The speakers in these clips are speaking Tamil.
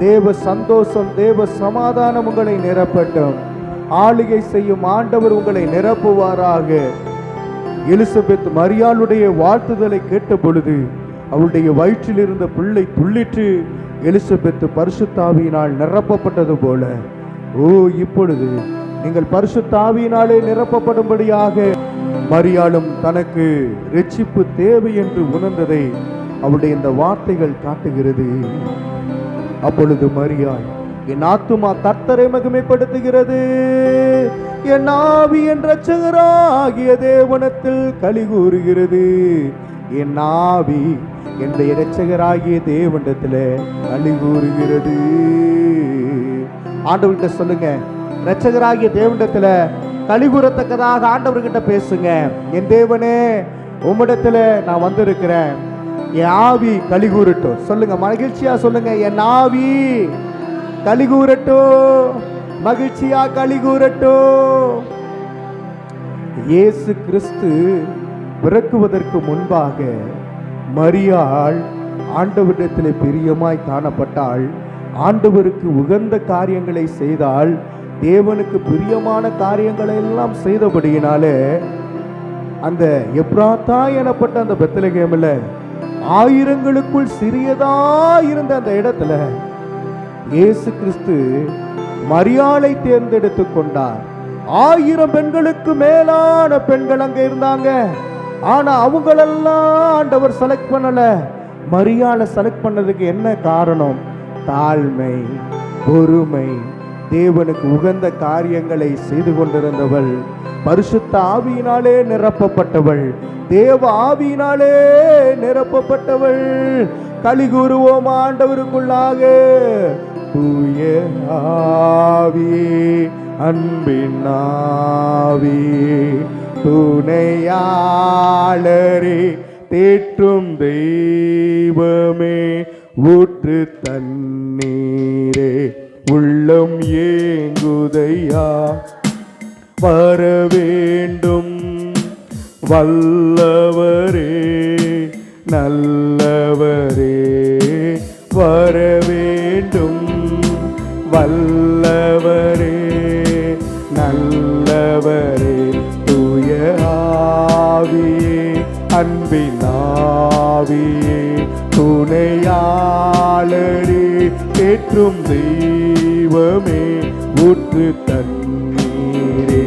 தேவ சந்தோஷம், தேவ சமாதானம் உங்களை நிரப்பட்டும். ஆளுகை செய்யும் ஆண்டவர் உங்களை நிரப்புவாராக. எலிசபெத் மரியாளுடைய வாழ்த்துதலை கேட்ட பொழுது அவளுடைய வயிற்றில் இருந்த பிள்ளை துள்ளிற்று. எலிசபெத் பரிசுத்த ஆவியினால் நிரப்பப்பட்டது போல இப்பொழுது நீங்கள் பரிசுத்த ஆவியினாலே நிரப்பப்படும்படியாக மரியாளும் தனக்கு இரட்சிப்பு தேவை என்று உணர்ந்ததை அவளுடைய இந்த வார்த்தைகள் காட்டுகிறது. அப்பொழுது மரியாள், என் ஆத்துமா கர்த்தரை மகிமைப்படுத்துகிறது, என் ஆவி என் இரட்சகராகிய தேவனிடத்தில் களி கூறுகிறது. என் ஆவி என்னுடைய இரட்சகராகிய தேவனிடத்தில் களி கூறுகிறது. ஆண்டவர்கிட்ட சொல்லுங்க, இரட்சகராகிய தேவனிடத்துல களி கூறத்தக்கதாக ஆண்டவர்கிட்ட பேசுங்க. என் தேவனே, உம்மிடத்துல நான் வந்திருக்கிறேன், என் ஆவி களி கூறட்டும். சொல்லுங்க, மகிழ்ச்சியா சொல்லுங்க, என் ஆவி களி கூறட்டும், மகிழ்ச்சியா களி கூறட்டும். இயேசு கிறிஸ்து பிறக்குவதற்கு முன்பாக மரியாள் ஆண்டவரிடத்திலே பிரியமாய் காணப்பட்டாள். ஆண்டவருக்கு உகந்த காரியங்களை செய்தால், தேவனுக்கு பிரியமான காரியங்களை எல்லாம் செய்தபடியினாலே அந்த எப்ராத்தா எனப்பட்ட அந்த பெத்லகேமில் ஆயிரங்களுக்குள் சிறியதா இருந்த அந்த இடத்துல இயேசு கிறிஸ்து மரியாளை தேர்ந்தெடுத்து கொண்டார். 1000 பெண்களுக்கு மேலான பெண்கள் அங்க இருந்தாங்க. ஆனா அவங்களெல்லாம் ஆண்டவர் செலக்ட் பண்ணல. மரியாளை செலக்ட் பண்ணதுக்கு என்ன காரணம்? தாழ்மை, பொறுமை, தேவனுக்கு உகந்த காரியங்களை செய்து கொண்டிருந்தவள், பரிசுத்த ஆவியினாலே நிரப்பப்பட்டவள், தேவ ஆவியினாலே நிரப்பப்பட்டவள். களி கூறுவோம் ஆண்டவருக்குள்ளாக. தூய ஆவியே, அன்பின் ஆவியே, துணையாளரே, தேற்றும் தெய்வமே, ஊற்று தண்ணீரே, உள்ளம் ஏங்குதையா, வர வேண்டும் வல்லவரே, நல்லவரே, வர வேண்டும் வல்லவரே, நல்லவரே. தூய ஆவியே, அன்பின் ஆவியே, துணையாளரே, தேற்றும் தெய்வமே, ஊற்று தண்ணீரே,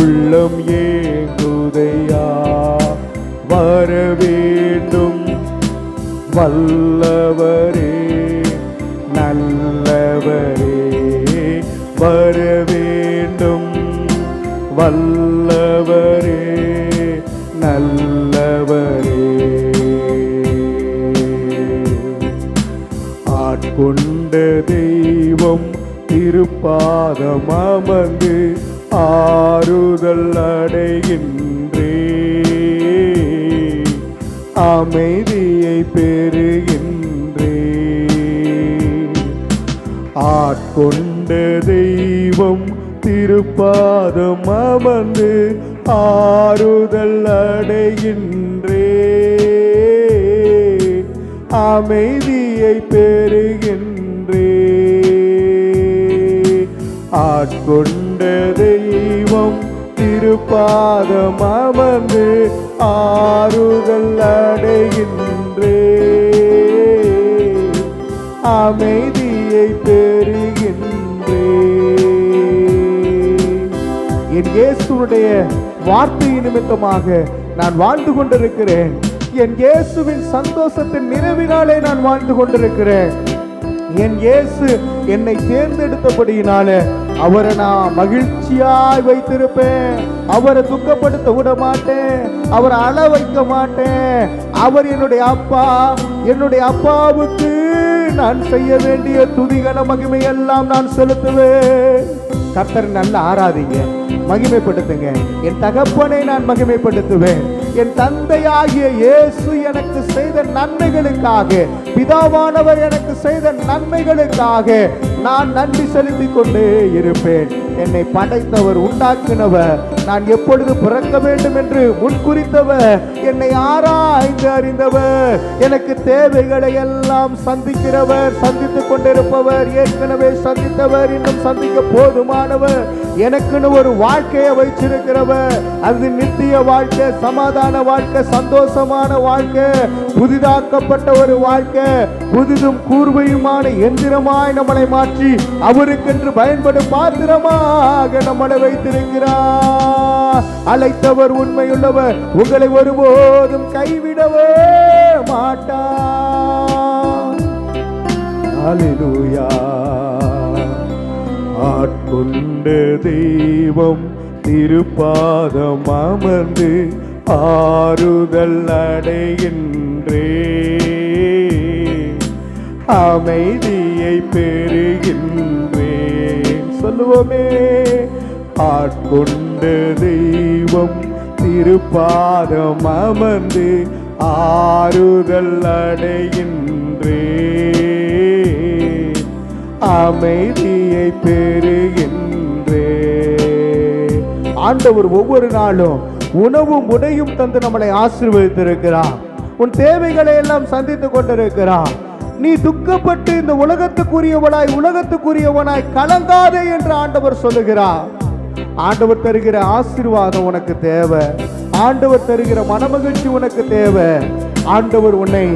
உள்ளம் ஏங்குதையா, வர வேண்டும் வல்லவரே, நல்லவரே, வர வேண்டும் வல்லவரே, நல்லவரே. ஆட்கொண்ட தெய்வம் திருப்பாதம் அமர்ந்து ஆறுதல் அடைகின்றே, அமைதியை பெறுகின்றே. ஆட்கொண்ட தெய்வம் திருப்பாதம் அமர்ந்து ஆறுதல் அடைகின்றே, அமைதியை பெறுகின்றே. ஆட்கொண்ட தெய்வம் திருப்பாதம் அமர்ந்து ஆறுதல் அடைகின்றே, அமைதியை பெறுகின்றே. என் இயேசுடைய வார்த்தை நிமித்தமாக நான் வாழ்ந்து கொண்டிருக்கிறேன். என் இயேசுவின் சந்தோஷத்தின் நிறைவினாலே நான் வாழ்ந்து கொண்டிருக்கிறேன். என் இயேசு என்னை தேர்ந்தெடுத்தபடியினால அவரை நான் மகிழ்ச்சியாய் வைத்திருப்பேன். அவரை துக்கப்படுத்த விட மாட்டேன், அவரை அழ வைக்க மாட்டேன். அவர் என்னுடைய அப்பா. என்னுடைய அப்பாவுக்கு நான் செய்ய வேண்டிய துதிகன மகிமை எல்லாம் நான் செலுத்துவேன். கர்த்தரை நல்லா ஆராதிங்க, மகிமைப்படுத்துங்க. என் தகப்பனை நான் மகிமைப்படுத்துவேன். என் தந்தையாகிய இயேசு எனக்கு செய்த நன்மைகளுக்காக, பிதாவானவர் எனக்கு செய்த நன்மைகளுக்காக நான் நன்றி செலுத்திக் கொண்டே இருப்பேன். என்னை படைத்தவர், உண்டாக்கினவர், நான் எப்பொழுது பிறக்க வேண்டும் என்று முன்குறித்தவர், என்னை ஆராய்ந்து அறிந்தவர், எனக்கு தேவைகளை எல்லாம் சந்திக்கிறவர், சந்தித்துக் கொண்டிருப்பவர், ஏற்கனவே சந்தித்தவர், இன்னும் சந்திக்க போதுமானவர், எனக்குன்னு ஒரு வாழ்க்கையை வைச்சிருக்கிறவர். அது நித்திய வாழ்க்கை, சமாதான வாழ்க்கை, சந்தோஷமான வாழ்க்கை, புதிதாக்கப்பட்ட ஒரு வாழ்க்கை, புதிதும் கூர்வையுமான எந்திரமாய் நம்மளை மாற்றி அவருக்கென்று பயன்படும் பாத்திரமாக நம்மளை வைத்திருக்கிறார். அழைத்தவர் உண்மையுள்ளவர், உங்களை ஒருபோதும் கைவிடவே மாட்டார். அல்லேலூயா. ஆட்கொண்ட தெய்வம் திருப்பாதம் அமர்ந்து ஆறுதல் அடைகின்றே, அமைதியை பெறுகின்றேன். சொல்லுவோமே, ஆட்கொண்ட தெய்வம் திருப்பாதம் அமர்ந்து ஆறுதல் அடைகின்றே, அமைதியை பெறுகின்றே. ஆண்டவர் ஒவ்வொரு நாளும் உணவும் உடையும் தந்து நம்மளை ஆசீர்வதித்திருக்கிறார். உன் தேவைகளை எல்லாம் சந்தித்துக் கொண்டிருக்கிறார். நீ துக்கப்பட்டு இந்த உலகத்துக்குரியவனாய் உலகத்துக்குரியவனாய் கலங்காதே என்று ஆண்டவர் சொல்லுகிறார். ஆண்டவர் தருகிற ஆசீர்வாதம் உனக்கு தேவை. ஆண்டவர் தருகிற மனமகிழ்ச்சி உனக்கு தேவை. ஆண்டவர் உன்னை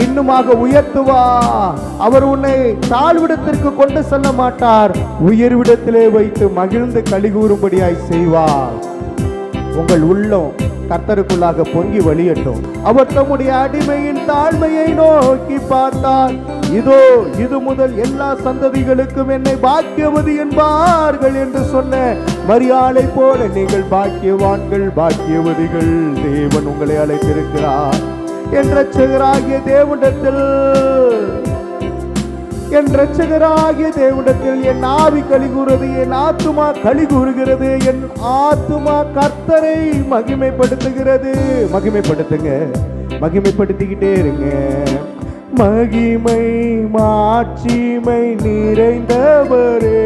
இன்னுமாக உயர்த்துவா. அவர் உன்னை தாழ்விடத்திற்கு கொண்டு செல்ல மாட்டார், உயர்விடத்திலே வைத்து மகிழ்ந்து கலிகூறும்படியாய் செய்வார். உங்கள் உள்ளம் கர்த்தருக்குள்ளாக பொங்கி வழியட்டும். அவர் தம்முடைய அடிமையின் தாழ்மையை நோக்கி பார்த்தார். இதோ இது முதல் எல்லா சந்ததிகளுக்கும் என்னை பாக்கியவதி என்பார்கள் என்று சொன்ன மரியாளை போல நீங்கள் பாக்கியவான்கள், பாக்கியவதிகள். தேவன் உங்களை அழைத்திருக்கிறார். என் இரட்சகராகிய தேவனிடத்தில் என் ஆவி கலிகூறுகிறது, என் ஆத்துமா கலிகூறுகிறது, என் ஆத்துமா கர்த்தரை மகிமைப்படுத்துகிறது. மகிமைப்படுத்துங்க, மகிமைப்படுத்திக்கிட்டே இருங்க. மகிமை மாட்சிமை நிறைந்தவரே,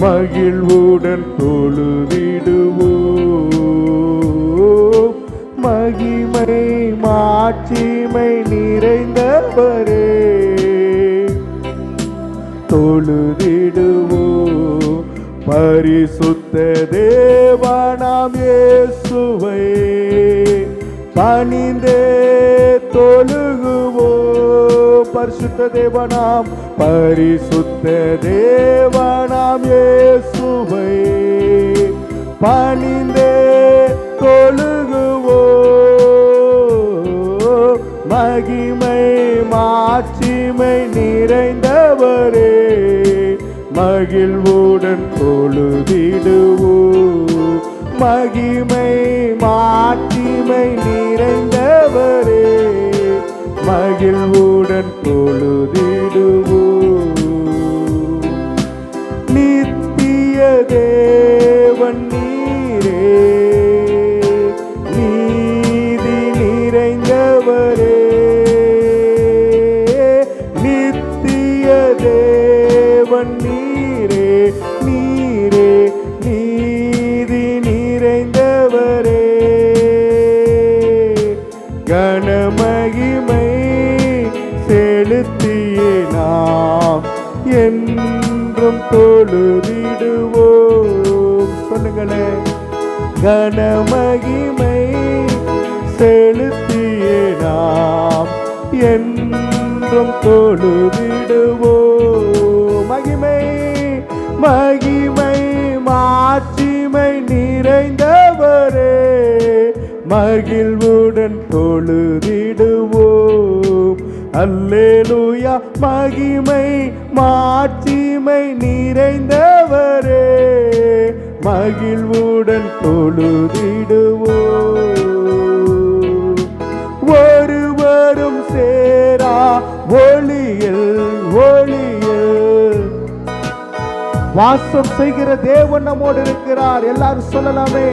மகிழ்வுடன் தொழுதிடுவோம். மகிமை மாட்சிமை நிறைந்தவரே, தொழுதிடுவோம். பரிசுத்த தேவனாம் இயேசுவை பணிந்தே தொழுகுவோம். பரிசுத்த தேவனாம், பரிசுத்த தேவனாம் இயேசுவை பணிந்தே தொழுகுவோம். மகிமை மாட்சிமை நிறைந்தவரே, மகிழ்வுடன் தொழுதிடுவோம். மகிமை மாட்சிமை நிறைந்தவரே, மகிழ்வுடன் தொழுதிடுவோம். நித்திய தேவன் நீரே, நீதி நிறைந்தவரே, நித்திய தேவன் நீரே, நீரே நீதி நிறைந்தவரே. கனமகிமை செலுத்தியே நாம் என்றும் தொழுதிடுவோம். சொல்லுங்களே, கனமகிமை செலுத்தியே நாம் என்றும் தொழுதிடுவோம். மகிமை மகிமை மாட்சிமை நிறைந்தவரே, மகிழ்வுடன் தொழுதிடுவோம். அல்லேலூயா. மகிமை மாட்சிமை நிறைந்தவரே, மகிழ்வுடன் தொழுதிடுவோம். ஒருவரும் சேரா ஒளியில் ஒளியில் வாசம் செய்கிற தேவன் நம்மோடு இருக்கிறார். எல்லாரும் சொல்லலாமே,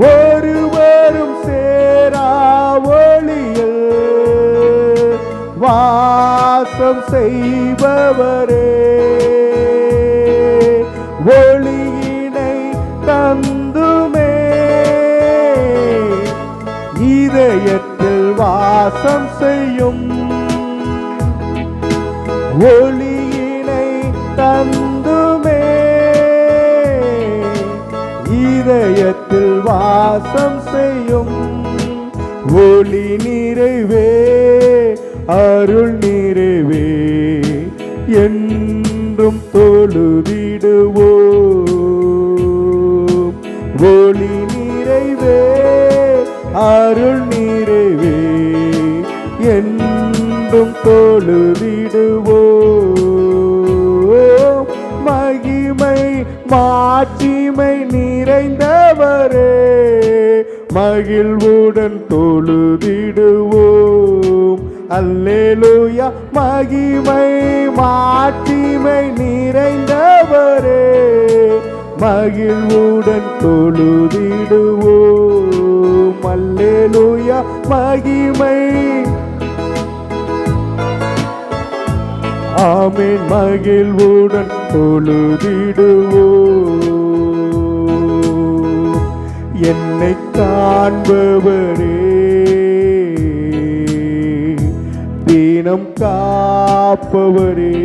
ஒருவரும் சேரா ஒளியில் வாசம் செய்பவரே, ஒளியினை தந்துமே ஒளியினை தந்துமே இதயத்தில் வாசம் செய்யும் ஒளி நிறைவே அருள் நிறைவே என்றும் தொழுதிடுவோம் ஒளி நிறைவே அருள் நிறைவே என்றும் தொழுதிடுவோம் மகிமை மாட்சிமை நிறைந்தவரே மகிழ்வுடன் தொழுதிடுவோம் அல்லேலூயா மகிமை மாட்சிமை நிறைந்தவரே மகிழ்வுடன் தொழுதிடுவோம் அல்லேலூயா மகிமை ஆமென் மகிழ்வுடன் தொழுதிடுவோம் என்னை காண்பவரே தீனம் காப்பவரே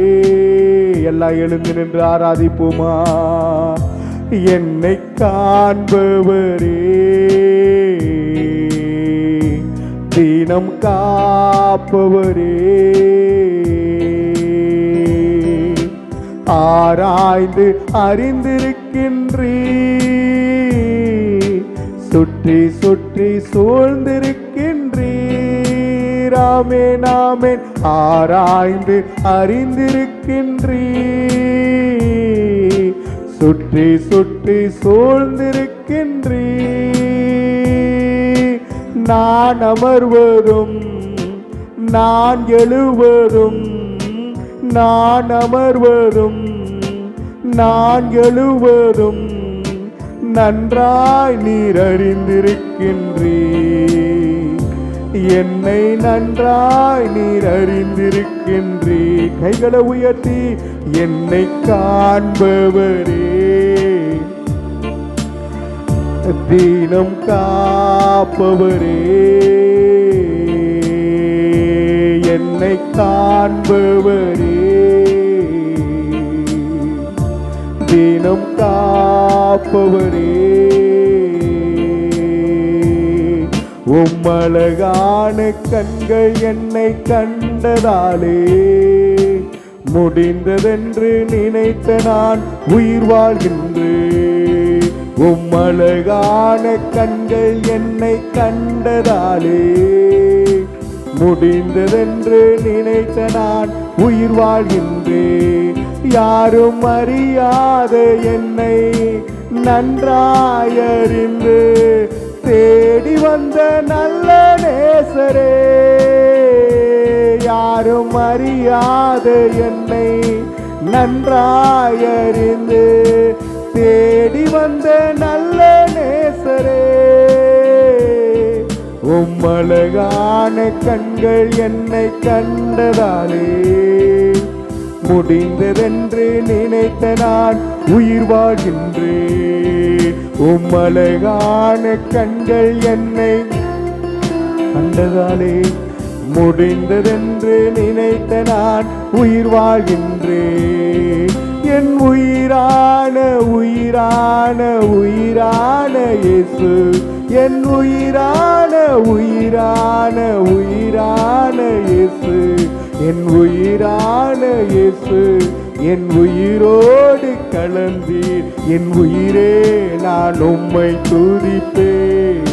எல்லாம் எழுந்து நின்று ஆராதிப்போமா என்னை காண்பவரே தீனம் காப்பவரே ஆராய்ந்து அறிந்திருக்கின்றீர் சுற்றி சுற்றி சூழ்ந்திருக்கின்றீர் ஆமென் ஆமென் ஆராய்ந்து அறிந்திருக்கின்றீர் சுற்றி சுற்றி சூழ்ந்திருக்கின்றீர் நான் அமர்வதும் நான் எழுவதும் நான் அமர்வதும் நான் எழுவதும் நன்றாய் நீர் அறிந்திருக்கின்றீர் என்னை நன்றாய் நீர் அறிந்திருக்கின்றீர் கைகளை உயர்த்தி என்னை காண்பவரே தீனம் காப்பவரே என்னை காண்பவரே தீனம் காப்பவரே உம்மழகான கண்கள் என்னை கண்டதாலே முடிந்ததென்று நினைத்த நான் உயிர் வாழ்கின்றேன் உம்மழகான கண்கள் என்னை கண்டதாலே முடிந்ததென்று நினைத்த நான் உயிர் வாழ்கின்றேன் யாரும் அறியாத என்னை நன்றாயறிந்து தேடி வந்த நல்ல நேசரே யாரும் அறியாத என்னை நன்றாயறிந்து தேடி வந்த நல்ல நேசரே உம்மழகான கண்கள் என்னை கண்டதாலே முடிந்ததென்று நினைத்த நான் உயிர் வாழ்கின்றேன் உம்மழகான கண்கள் என்னை கண்டதாலே முடிந்ததென்று நினைத்த நான் உயிர் வாழ்கின்றேன் என் உயிரான உயிரான உயிரான இயேசு என் உயிரான உயிரான உயிரான இயேசு என் உயிரான இயேசு என் உயிரோடு கலந்தீர் என் உயிரே நான் உம்மை துதிப்பேன்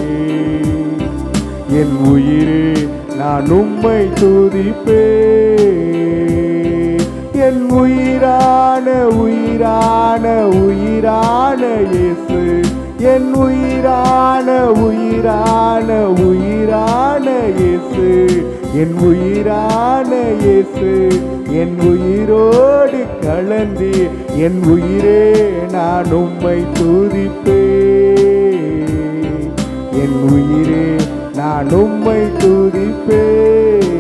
என் உயிரே நான் உம்மை துதிப்பேன் என் உயிரான உயிரான உயிரான இயேசு என் உயிரான உயிரான உயிரான இயேசு என் உயிரான இயேசு என் உயிரோடு கலந்தீர் என் உயிரே நான் உம்மை துதிப்பேன் என் உயிரே நான் உம்மை துதிப்பேன்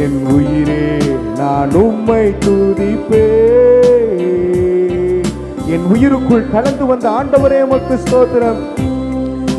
என் உயிரே நான் உம்மை துதிப்பேன் என் உயிருக்குள் கலந்து வந்த ஆண்டவரே உமக்கு ஸ்தோத்திரம்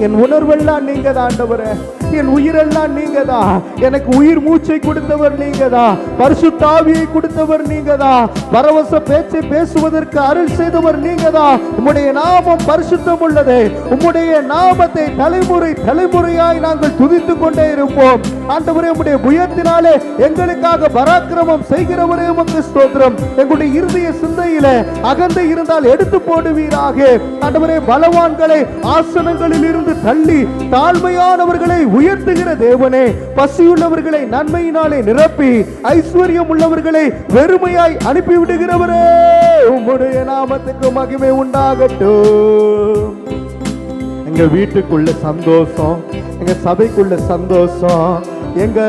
என் உணர்வெல்லாம் நீங்க தான் ஆண்டவரே, என் உயிரெல்லாம் நீங்க தான். எனக்கு உயிர் மூச்சை கொடுத்தவர் நீங்க தான், பரிசுத்த ஆவியை கொடுத்தவர் நீங்க தான், பரவச பேச்சை பேசுவதற்கு அருள் செய்தவர் நீங்க தான். உம்முடைய நாமம் பரிசுத்தம் உள்ளது. உம்முடைய நாமத்தை தலைமுறை தலைமுறையாய் நாங்கள் துதித்துக் கொண்டே இருப்போம். ஆண்டவரே, உம்முடைய புயத்தினாலே எங்களுக்காக பராக்கிரமம் செய்கிறவரே உமக்கு ஸ்தோத்திரம். எங்களுடைய இருதய சிந்தையில அகந்தை இருந்தால் எடுத்து போடுவீராக. ஆண்டவரே, பலவான்களை ஆசனங்களில் இருந்து தள்ளி தாழ்மையானவர்களை உயர்த்துகிற தேவனே, பசியுள்ளவர்களை நன்மையினாலே நிரப்பி ஐஸ்வர்யம் உள்ளவர்களை வெறுமையாய் அனுப்பிவிடுகிறவரே, உம்முடைய நாமத்துக்கு மகிமை உண்டாகட்டும். எங்க வீட்டுக்குள்ள சந்தோஷம், எங்க சபைக்குள்ள சந்தோஷம், எங்க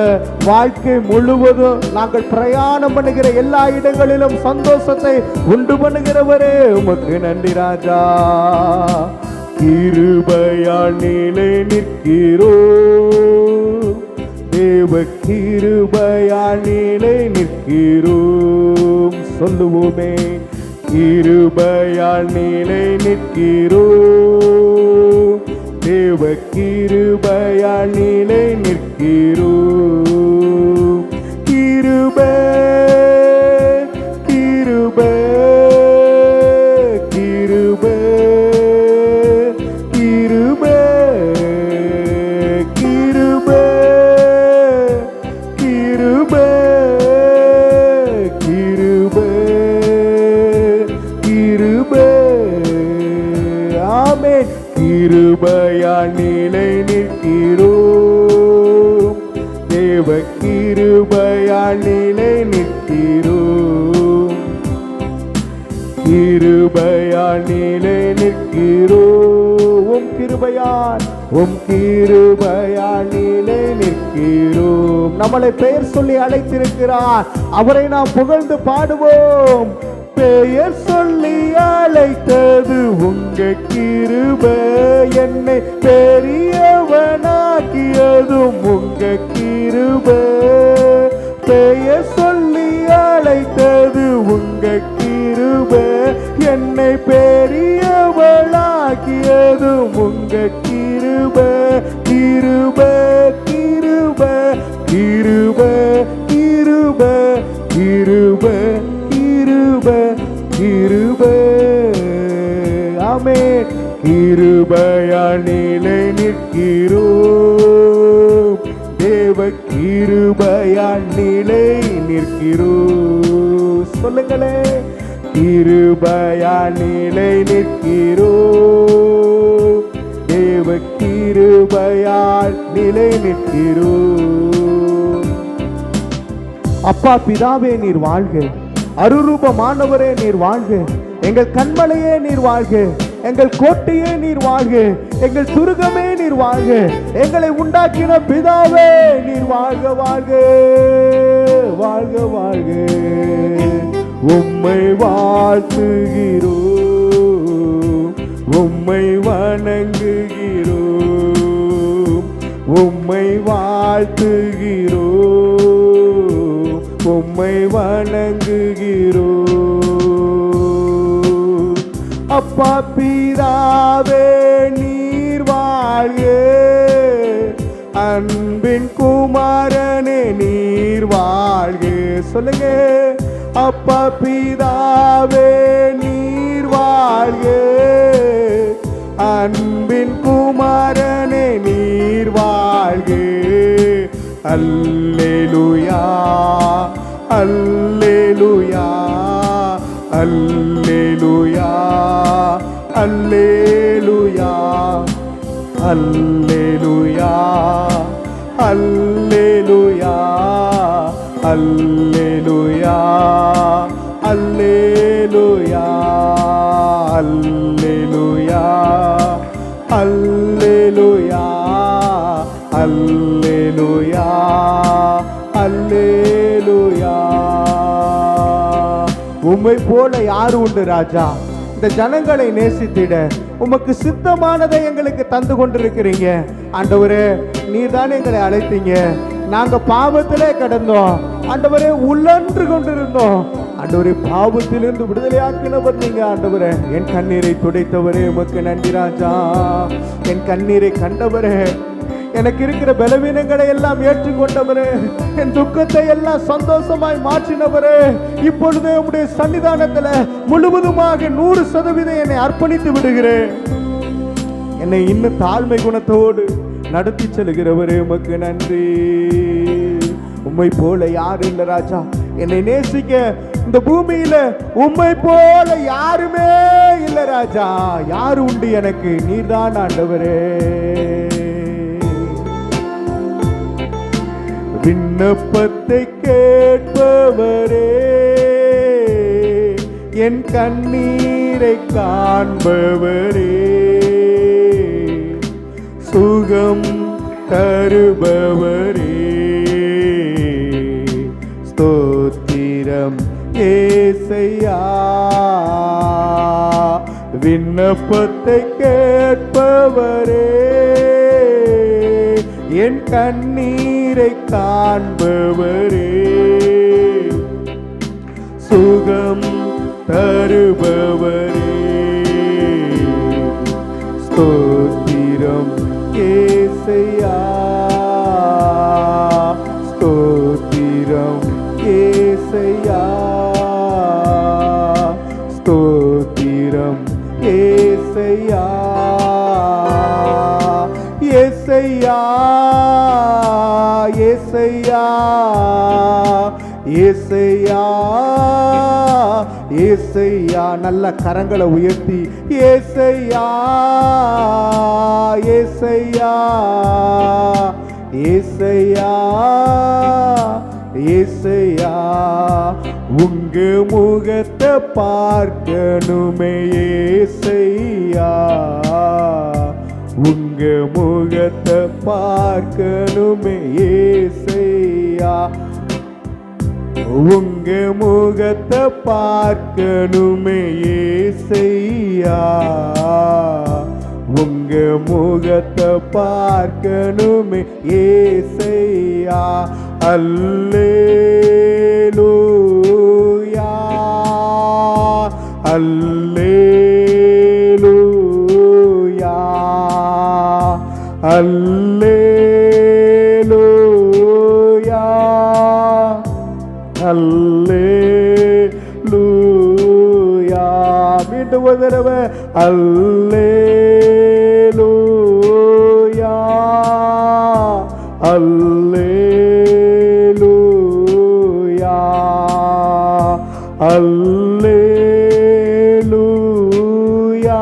வாழ்க்கை முழுவதும் நாங்கள் பிரயாணம் பண்ணுகிற எல்லா இடங்களிலும் சந்தோஷத்தை உண்டு பண்ணுகிறவரே, உமக்கு நன்றி ராஜா. கிருபையால் நிலை நிற்கிறோம் தேவ, கிருபையால் நிலை நிற்கிறோம். சொல்லுவோமே, கிருபையால் நிலை நிற்கிறோம் தேவ, கிருபையால் நிலை நிற்கிறோம். கிருபை கிருபை கிருபை கிருபை கிருபை கிருபை கிருபை கிருபை. ஆமென். கிருபையால் நிலை நிற்கிறோம் தேவ, கிருபையால் நிலை நிற்கிறோம். கிருபையால் நிலை நிற்கிறோம். உம் கிருபையால், உம் கிருபையால் நிலை நிற்கிறோம். நம்மளை பெயர் சொல்லி அழைத்திருக்கிறார். அவரை நாம் புகழ்ந்து பாடுவோம். பெயர் சொல்லி அழைத்தது உங்க கிருபை, என்னை பெரியவனாக்கியதும் உங்க கிருபை. பெயர் சொல்லி அழைத்தது உங்க கிருபை, என்னை பெரியவளாக்கியதும் உங்க கிருபை. கிருபை கிருபை கிருபை கிருபை கிருபை கிருபை கிருபை. ஆமென். கிருபையால் நிலை நிற்கிறோம் தேவ, கிருபையால் நிலை நிற்கிறோம். சொல்லுங்களே, கிருபையால் நிலை நிற்கிறோம் தேவ, கிருபையால் நிலை நிற்கிறோம். அப்பா பிதாவே நீர் வாழ்க, அருரூபமானவரே நீர் வாழ்க, எங்கள் கண்மலையே நீர் வாழ்க, எங்கள் கோட்டையே நீர் வாழ்க, எங்கள் துருகமே நீர் வாழ்க, எங்களை உண்டாக்கின பிதாவே நீர் வாழ்க வாழ்க வாழ்க வாழ்க. உம்மை வாழ்த்துகிறோம், உம்மை வணங்குகிறோம், உம்மை வாழ்த்துகிறோம், உம்மை வணங்குகிறோம். அப்பா பிதாவே நீர் வாழ்க, அன்பின் குமாரனே நீர் வாழ்க. சொல்லுங்க, அப்பா பிதாவே நீர் வாழ்க, அன்பின் குமாரனே நீர் வாழ்க. அல்லேலூயா அல்லேலூயா அல்லேலூயா அல்லேலூயா அல்லேலூயா அல்லேலூயா அல்லேலூயா அல்லேலூயா அல்லேலூயா அல்லேலூயா அல்லேலூயா அல்லேலூயா. உம்மை போல யாரு உண்டு ராஜா? இந்த ஜனங்களை நேசித்திட உமக்கு சித்தமானதை எங்களுக்கு தந்து கொண்டிருக்கிறீங்க. ஆண்டவரே, நீர் தானே எங்களை அழைத்தீங்க. நாங்க பாவத்திலே கிடந்தோம் ஆண்டவரே, உள்ளன்று கொண்டிருந்தோம். ஆண்டவரே, பாவத்திலிருந்து விடுதலையாக்கினவர் நீங்க ஆண்டவரே. என் கண்ணீரை துடைத்தவரே உமக்கு நன்றி ராஜா. என் கண்ணீரை கண்டவரே, எனக்கு இருக்கிற பலவீனங்களை எல்லாம் ஏற்றுக்கொண்டவரே, என் துக்கத்தை எல்லாம் சந்தோஷமாய் மாற்றினவரே, இப்பொழுதே உம்முடைய சன்னிதானத்துல முழுவதுமாக 100% என்னை அர்ப்பணித்து விடுகிறேன். என்னை இன்னும் தாழ்மை குணத்தோடு நடத்தி செல்கிறவரே உமக்கு நன்றி. உம்மை போல யாரும் இல்லை ராஜா. என்னை நேசிக்க இந்த பூமியில உம்மை போல யாருமே இல்லை ராஜா. யாரு உண்டு எனக்கு? நீர்தான் ஆண்டவரே. விண்ணப்பத்தை கேட்பவரே, என் கண்ணீரை காண்பவரே, சுகம் தருபவரே, ஸ்தோத்திரம் ஏசையா. விண்ணப்பத்தை கேட்பவரே, என் கண்ணீரை காண்பவரே, சுகம் தருபவரே, ஸ்தோத்திரம் ஏசையா. ஸ்தோத்திரம் ஏசையா. ஸ்தோத்திரம் ஏசையா. ஏசையா, ஏசையா, ஏசையா, ஏசையா. நல்ல கரங்களை உயர்த்தி ஏசையா, ஏசையா, ஏசையா, ஏசையா. உங்க முகத்தை பார்க்கணுமே ஏசையா. உங்க முகத்தை பார்க்கணுமே ஏசையா. உங்க முகத்தை பார்க்கணுமே ஏசையா. உங்க முகத்தை பார்க்கணுமே ஏசையா. அல்லேலூயா, அல்லேலூயா, அல்லேலூயா, அல்லேலூயா. மீண்டும் ஒரு தடவை அல்லேலூயா, அல்லேலூயா, அல்லேலூயா,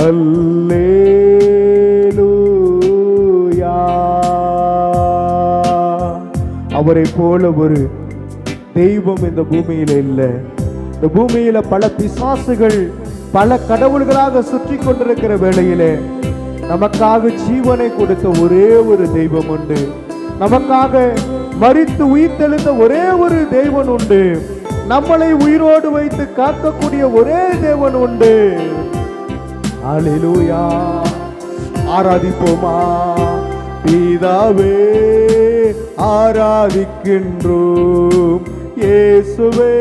அல்லேலூயா. அவரை போல ஒரு தெய்வம் இந்த பூமியில இல்லை. இந்த பூமியில பல பிசாசுகள் பல கடவுள்களாக சுற்றி கொண்டிருக்கிற வேளையிலே நமக்காக ஜீவனை கொடுத்த ஒரே ஒரு தெய்வம் உண்டு. நமக்காக மரித்து உயிர்த்தெழுந்த ஒரே ஒரு தேவன் உண்டு. நம்மளை உயிரோடு வைத்து காக்கக்கூடிய ஒரே தேவன் உண்டு. அல்லேலூயா. ஆராதிப்போமா? பிதாவே ஆராதிக்கின்றோம், இயேசுவே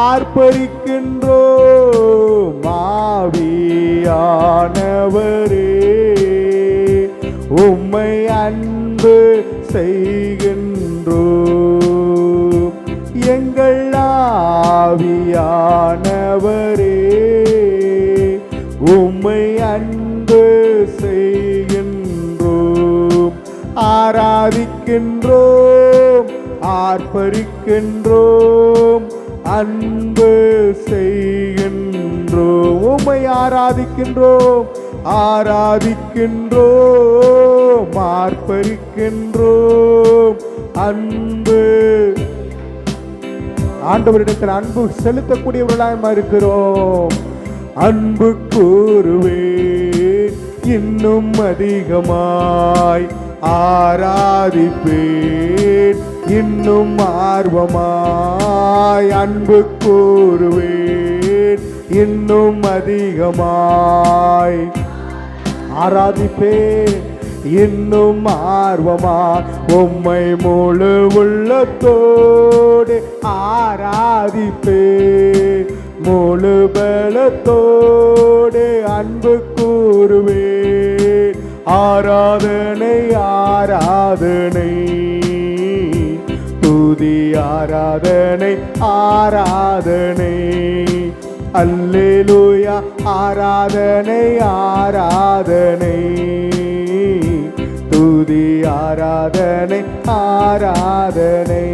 ஆர்ப்பரிக்கின்றோம், ஆவியானவரே உம்மை அன்பு செய்கின்றோம். எங்கள் ஆவியானவரே உம்மை அன்பு செய்கின்றோம். ஆராதிக்கின்றோம், ஆர்ப்பரிக்கின்றோம், அன்பு செய்கின்றோம். உம்மை ஆராதிக்கின்றோம், ஆராதிக்கின்றோம், ஆர்ப்பரிக்கின்றோம், அன்பு. ஆண்டவரிடத்தில் அன்பு செலுத்தக்கூடியவர்களாக இருக்கிறோம். அன்பு கூறுவேன் இன்னும் அதிகமாய், ஆராதிப்பேன் இன்னும் ஆர்வமாய். அன்பு கூறுவேன் இன்னும் அதிகமாய், ஆராதிப்பேன் இன்னும் ஆர்வமா உம்மை முழு உள்ளத்தோடு ஆராதிப்பே, முழு பலத்தோடு அன்பு கூறுவே. ஆராதனை ஆராதனை துதி ஆராதனை ஆராதனை, அல்லேலூயா ஆராதனை ஆராதனை துதி ஆராதனை ஆராதனை.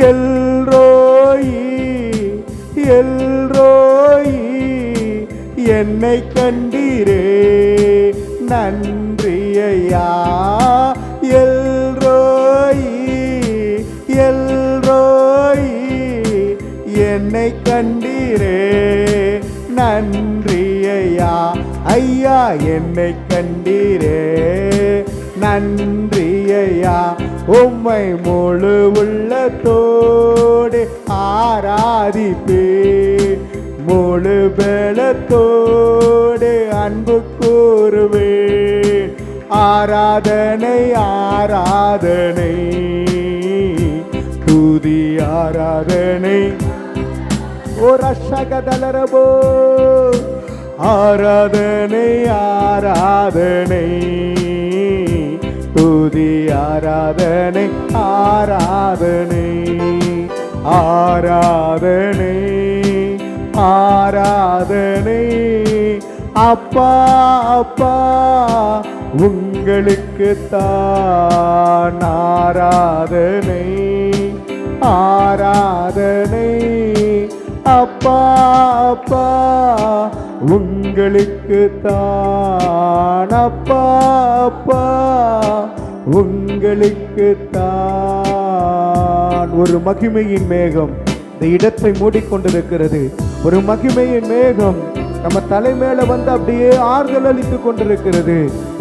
எல்ரோயி எல்ரோயி என்னை கண்டீரே நன்றி ஐயா. எல்ரோயி எல்ரோயி என்னை கண்டீரே நன்றி ஐயா. ஐயா என்னை கண்டீரே நன்றி ஐயா. உம்மை முழு உள்ளத்தோடு ஆராதிப்பே, முழு பலத்தோடு அன்பு கூறுவே. ஆராதனை ஆராதனை துதி ஆராதனை. ஓ ரஷகதலரபோ ஆராதனை ஆராதனை துதி ஆராதனை ஆராதனை ஆராதனை ஆராதனை. அப்பா அப்பா உங்களுக்கு தான் ஆராதனை ஆராதனை. அப்பா அப்பா உங்களுக்கு தான், அப்பா அப்பா உங்களுக்கு தான். ஒரு மகிமையின் மேகம் இந்த இடத்தை மூடிக்கொண்டிருக்கிறது. ஒரு மகிமையின் மேகம் நம்ம தலைமையில வந்து அப்படியே ஆறுதல் அளித்து கொண்டிருக்கிறது.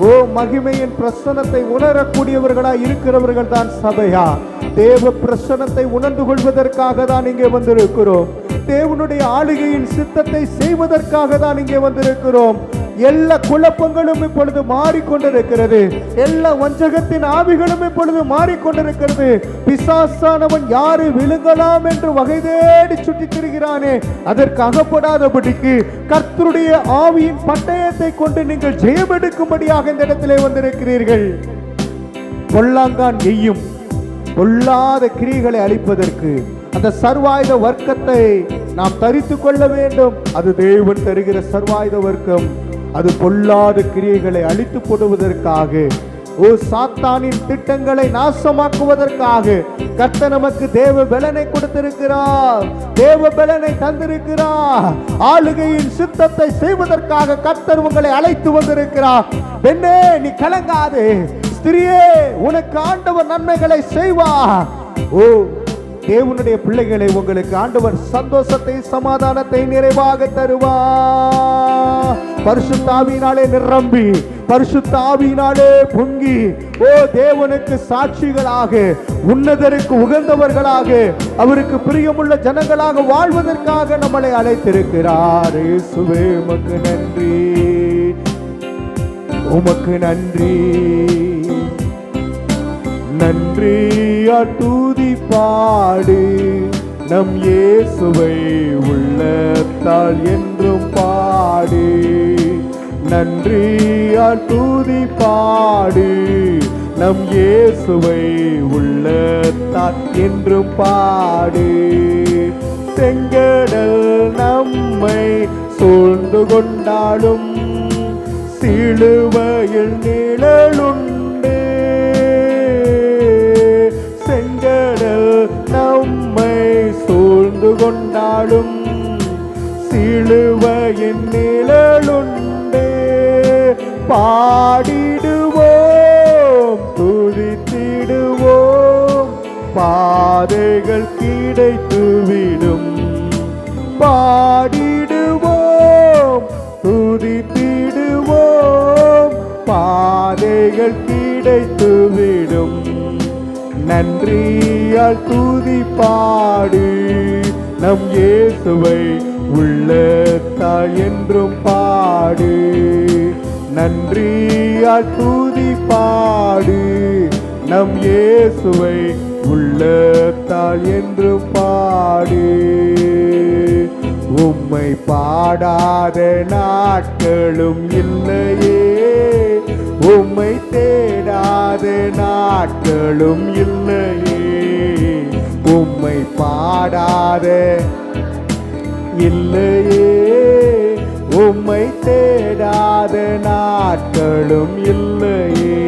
ஓ மகிமையின் பிரசன்னத்தை உணரக்கூடியவர்களா இருக்கிறவர்கள் தான் சபையா. தேவ பிரசன்னத்தை உணர்ந்து கொள்வதற்காக தான் இங்கே வந்திருக்கிறோம். தேவனுடைய ஆளுகையின் சித்தத்தை செய்வதற்காக தான் இங்கே வந்திருக்கிறோம். எல்லா குழப்பங்களும் இப்பொழுது மாறிக்கொண்டிருக்கிறது. எல்லா வஞ்சகத்தின் ஆவிகளும் இப்பொழுது மாறிக்கொண்டிருக்கிறது. பிசாசானவன் யாரு விழுங்கலாம் என்று வகை தேடி சுற்றித் திரிகிறானே, அதற்கு அகப்படாதபடிக்கு கர்த்தருடைய ஆவியின் பட்டயத்தை கொண்டு நீங்கள் ஜெயமெடுக்கும்படியாக இந்த இடத்திலே வந்திருக்கிறீர்கள். பொல்லாங்கான் எய்யும் பொல்லாத கிரியைகளை அழிப்பதற்கு அந்த சர்வாயுத வர்க்கத்தை நாம் தரித்து கொள்ள வேண்டும். அது தேவன் தருகிற சர்வாயுத வர்க்கம். அது பொல்லாத கிரியைகளை அழித்து போடுவதற்காக, ஓ சாத்தானின் திட்டங்களை நாசமாக்குவதற்காக கர்த்தர் நமக்கு தேவ பலனை கொடுத்திருக்கிறார், தேவ பலனை தந்திருக்கிறார். ஆளுகையின் சித்தத்தை செய்வதற்காக கர்த்தர் உங்களை அழைத்து வந்திருக்கிறார். பெண்ணே நீ கலங்காதே, ஸ்திரியே உனக்கு ஆண்டவர் நன்மைகளை செய்வார். ஓ தேவனுடைய பிள்ளைகளை உங்களுக்கு ஆண்டவர் சந்தோஷத்தை சமாதானத்தை நிறைவாக தருவார். பரிசுத்த ஆவியினாலே நிரம்பி பரிசுத்த ஆவியினாலே பொங்கி ஓ தேவனுக்கு சாட்சிகளாக, உன்னதருக்கு உகந்தவர்களாக, அவருக்கு பிரியமுள்ள ஜனங்களாக வாழ்வதற்காக நம்மளை அழைத்திருக்கிறார். இயேசுவே உமக்கு நன்றி, உமக்கு நன்றி. நன்றியா துதி பாடு நம் இயேசுவை உள்ளத்தால் என்றும் பாடு. நன்றியா துதி பாடு நம் இயேசுவை உள்ளத்தால் என்றும் பாடு. செங்கடல் நம்மை சூழ்ந்து கொண்டாலும் சிலுவையில் நிழலுண்டு. செங்கடல் நம்மை சூழ்ந்து கொண்டாலும் சிலுவையின் நிழலுண்டு. பாடிடுவோம் துதித்திடுவோம், பாதைகள் கிடைத்துவிடும். பாடிடுவோம் துதித்திடுவோம், பாதைகள் கிடைத்துவிடும். நன்றியால் துதி பாடு நம் இயேசுவை உள்ளத்தால் என்றும் பாடு. நன்றியால் துதி பாடு நம் இயேசுவை உள்ளத்தால் என்று பாடு. உம்மை பாடாத நாட்களும் இல்லையே, உம்மை தேடாத நாட்களும் இல்லையே. உம்மை பாடாத இல்லையே, உம்மை தேடாத நாட்களும் இல்லையே.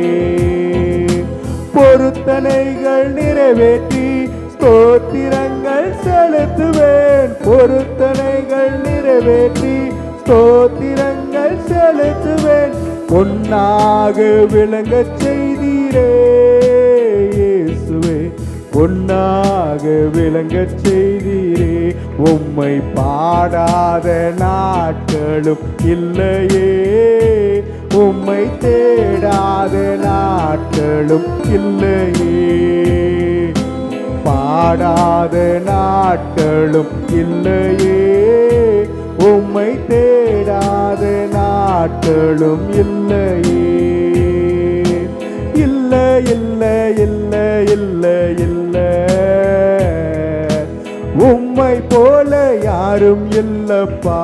பொருத்தனைகள் நிறைவேற்றி ஸ்தோத்திரங்கள் செலுத்துவேன், பொருத்தனைகள் நிறைவேற்றி ஸ்தோத்திரங்கள் செலுத்துவேன். பொன்னாக விளங்கச் செய்தீரே இயேசுவே, பொன்னாக விளங்கச் செய்தீரே. உம்மை பாடாத நாட்களும் இல்லையே, உம்மை தேடாத நாட்களும் இல்லையே. பாடாத நாட்களும் இல்லையே, உம்மை தேடாத நாட்களும் இல்லையே. இல்ல இல்ல இல்ல இல்ல இல்ல, உம்மை போல யாரும் இல்லப்பா.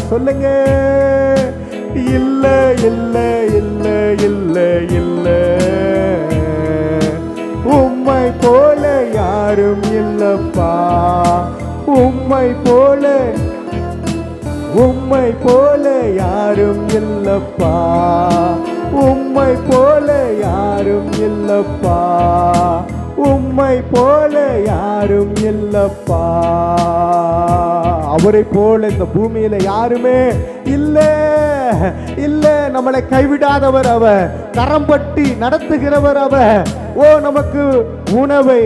சொல்லுங்க, இல்ல இல்ல இல்ல இல்ல இல்ல, உம்மை போல யாரும் இல்லப்பா. உம்மை போல, உம்மை போல யாரும் இல்லப்பா. உம்மை போல யாரும் இல்லப்பா. உம்மை போல யாரும் இல்லப்பா. அவரை போல இந்த பூமியில யாருமே இல்ல இல்ல. நம்மளை கைவிடாதவர் அவர், கரம் பட்டி நடத்துகிறவர் அவர். ஓ, நமக்கு உணவை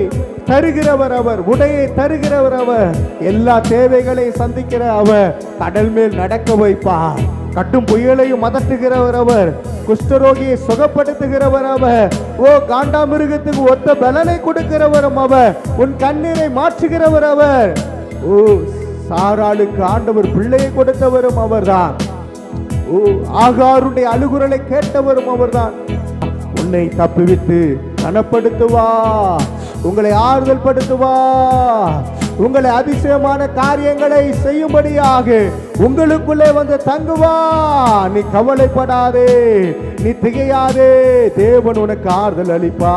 தருகிறவர் அவர், உடையை தருகிறவர் அவர், எல்லா தேவைகளையும் சந்திக்கிற அவர், கடல் மேல் நடக்க வைப்பார், கட்டும் புயலையும் மதட்டுகிறவர் அவர், குஷ்டரோகியை சுகப்படுத்துகிறவர் அவர். ஓ, காண்டாமிருகத்துக்கு ஒத்த பலனை கொடுக்கிறவரும் அவர், உன் கண்ணீரை மாற்றுகிறவர் அவர். ஓ, சாராளுக்கு ஆண்டவர் பிள்ளையை கொடுத்தவரும் அவர்தான். ஓ, ஆகாருடைய அழுகுரலை கேட்டவரும் அவர்தான். உன்னை தப்புவித்து கனப்படுத்துவா, உங்களை ஆறுதல் படுத்துவா, உங்களை அதிசயமான காரியங்களை செய்யும்படியாக உங்களுக்குள்ளே வந்து தங்குவா. நீ கவலைப்படாதே, நீ திகையாதே, தேவன் உனக்கு ஆறுதல் அளிப்பா.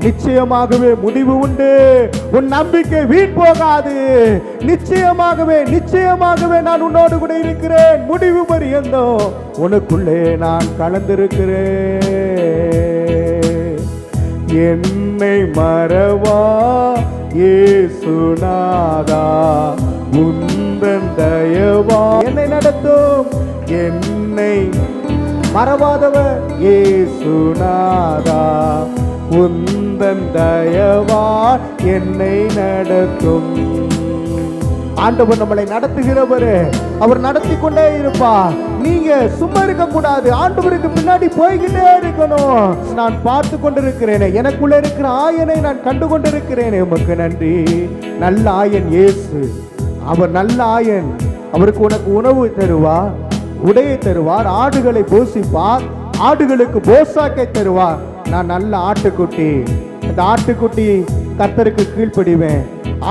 நிச்சயமாகவே முடிவு உண்டு, உன் நம்பிக்கை வீண் போகாது. நிச்சயமாகவே நிச்சயமாகவே நான் உன்னோடு கூட இருக்கிறேன், முடிவு பரியந்தம் உனக்குள்ளே நான் கலந்திருக்கிறேன். என்னை மறவா இயேசுநாதா, உந்தன் தயவா என்னை நடத்தும். என்னை மறவாதவர் இயேசுநாதா, உந்தன் தயவா என்னை நடத்தும். ஆண்டவர் நம்மளை நடத்துகிறவர், அவர் நடத்தி கொண்டே இருப்பார். நீங்க சும்மா இருக்க கூடாது, ஆண்டவருக்கு பின்னாடி போய்கிட்டே இருக்கணும். நான் பார்த்து கொண்டிருக்கிறேனே, எனக்குள்ள இருக்கிற ஆயனை நான் கண்டு கொண்டிருக்கிறேனே, உமக்கு நன்றி. நல்ல ஆயன் இயேசு, அவர் நல்ல ஆயன். அவருக்கு உனக்கு உணவு தருவார், உடையை தருவார், ஆடுகளை போஷிப்பார், ஆடுகளுக்கு போசாக்கை தருவார். நான் நல்ல ஆட்டுக்குட்டி, அந்த ஆட்டுக்குட்டி கர்த்தருக்கு கீழ்ப்படிவேன்.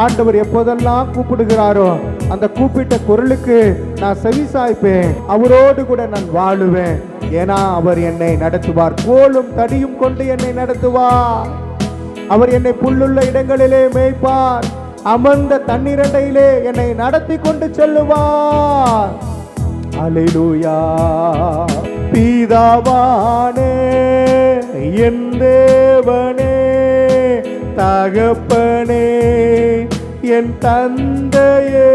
ஆண்டவர் எப்போதெல்லாம் கூப்பிடுகிறாரோ அந்த கூப்பிட்ட குரலுக்கு நான் செவிசாய்ப்பேன், அவரோடு கூட நான் வாழுவேன். ஏன்னா அவர் என்னை நடத்துவார், கோலும் தடியும் கொண்டு என்னை நடத்துவார். அவர் என்னை புல்லுள்ள இடங்களிலே மேய்ப்பார், அமர்ந்த தண்ணீரண்டையிலே என்னை நடத்தி கொண்டு செல்லுவார். அல்லேலூயா. பிதாவானே என் தேவனே, தகப்பனே என் தந்தையே,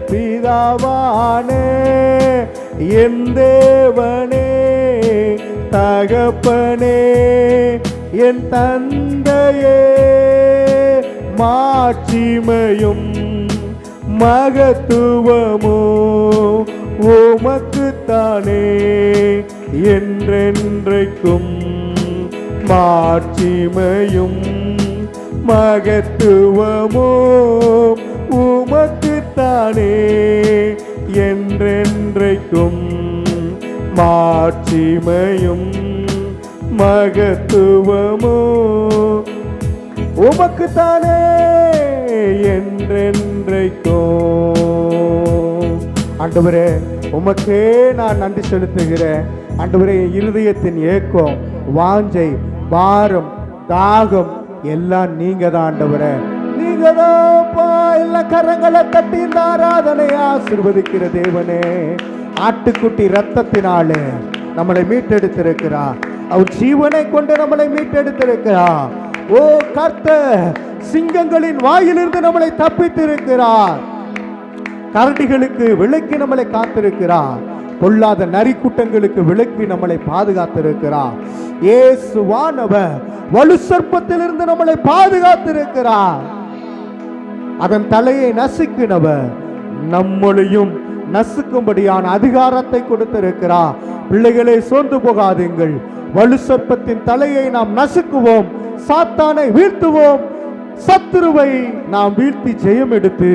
பிதாவானே என் தேவனே, தகப்பனே என் தந்தையே, மாட்சிமையும் மகத்துவமோ உமக்குத்தானே என்றென்றைக்கும். மாட்சிமையும் மகத்துவமோ உமக்குத்தானே என்றென்றைக்கும். மாட்சிமையும் மகத்துவமோ உமக்குத்தானே என்றென்றைக்கோ. ஆண்டவரே, உமக்கே நான் நன்றி செலுத்துகிறேன். ஆண்டவரே, இருதயத்தின் ஏக்கம், வாஞ்சை, பாரம், தாகம் எல்லாம் நீங்க தான் ஆண்டவரே. நீங்க தான் எல்லா கரங்களை தட்டி இந்த ஆராதனை ஆசீர்வதிக்கிற தேவனே. ஆட்டுக்குட்டி ரத்தத்தினாலே நம்மளை மீட்டெடுத்திருக்கிறார். அவர் ஜீவனை கொண்டு நம்மளை மீட்டெடுத்திருக்கிறார். ஓ கர்த்தர் சிங்கங்களின் வாயிலிருந்து நம்மளை தப்பித்திருக்கிறார். கரடிகளுக்கு விலக்கி நம்மளை காத்திருக்கிறார். பொல்லாத நரிக்கூட்டங்களுக்கு விலக்கி நம்மளை பாதுகாத்திருக்கிறார். இயேசுவானவர் வலு சர்ப்பத்திலிருந்து நம்மளை பாதுகாத்திருக்கிறார். அதன் தலையை நசுக்கினவர் நம்மளையும் நசுக்கும்படியான அதிகாரத்தை கொடுத்திருக்கிறார். பிள்ளைகளை சோர்ந்து போகாதீங்கள். வலு சர்ப்பத்தின் தலையை நாம் நசுக்குவோம், சாத்தானை வீழ்த்துவோம், சத்துருவை நாம் வீழ்த்தி ஜெயம் எடுத்து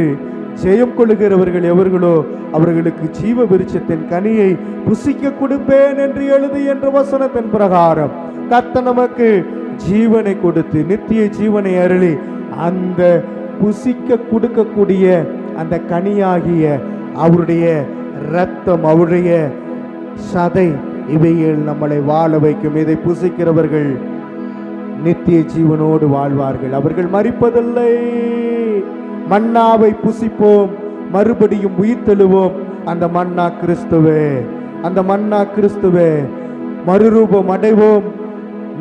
ஜெயம் கொள்ளுகிறவர்கள் எவர்களோ அவர்களுக்கு ஜீவ விருட்சத்தின் கனியை புசிக்க கொடுப்பேன் என்று எழுது என்ற வசனத்தின் பிரகாரம் கர்த்தர் நமக்கு ஜீவனை கொடுத்து நித்திய ஜீவனை அருளி அந்த புசிக்க கொடுக்கக்கூடிய அந்த கனியாகிய அவருடைய இரத்தம், அவருடைய சதை, இவையில் நம்மளை வாழ வைக்கும். இதை புசிக்கிறவர்கள் நித்திய ஜீவனோடு வாழ்வார்கள், அவர்கள் மரிப்பதில்லை. மன்னாவை புசிப்போம், மறுபடியும் உயிர் தெழுவோம். அந்த மன்னா கிறிஸ்துவே, அந்த மன்னா கிறிஸ்துவே. மறுரூபம் அடைவோம்.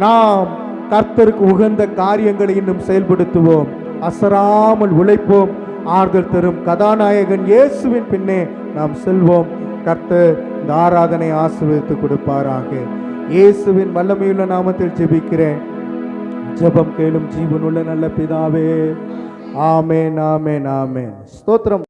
நாம் கர்த்தருக்கு உகந்த காரியங்களை இன்னும் செயல்படுத்துவோம். அசராமல் உழைப்போம். ஆறுதல் தரும் கதாநாயகன் இயேசுவின் பின்னே நாம் செல்வோம். கர்த்தர் இந்த ஆராதனை ஆசீர்வதித்து கொடுப்பாராக. இயேசுவின் வல்லமையுள்ள நாமத்தில் ஜெபிக்கிறேன். ஜெபம் கேளும் ஜீவனுள்ள நல்ல பிதாவே. ஆமென், ஆமென், ஆமென். ஸ்தோத்திரம்.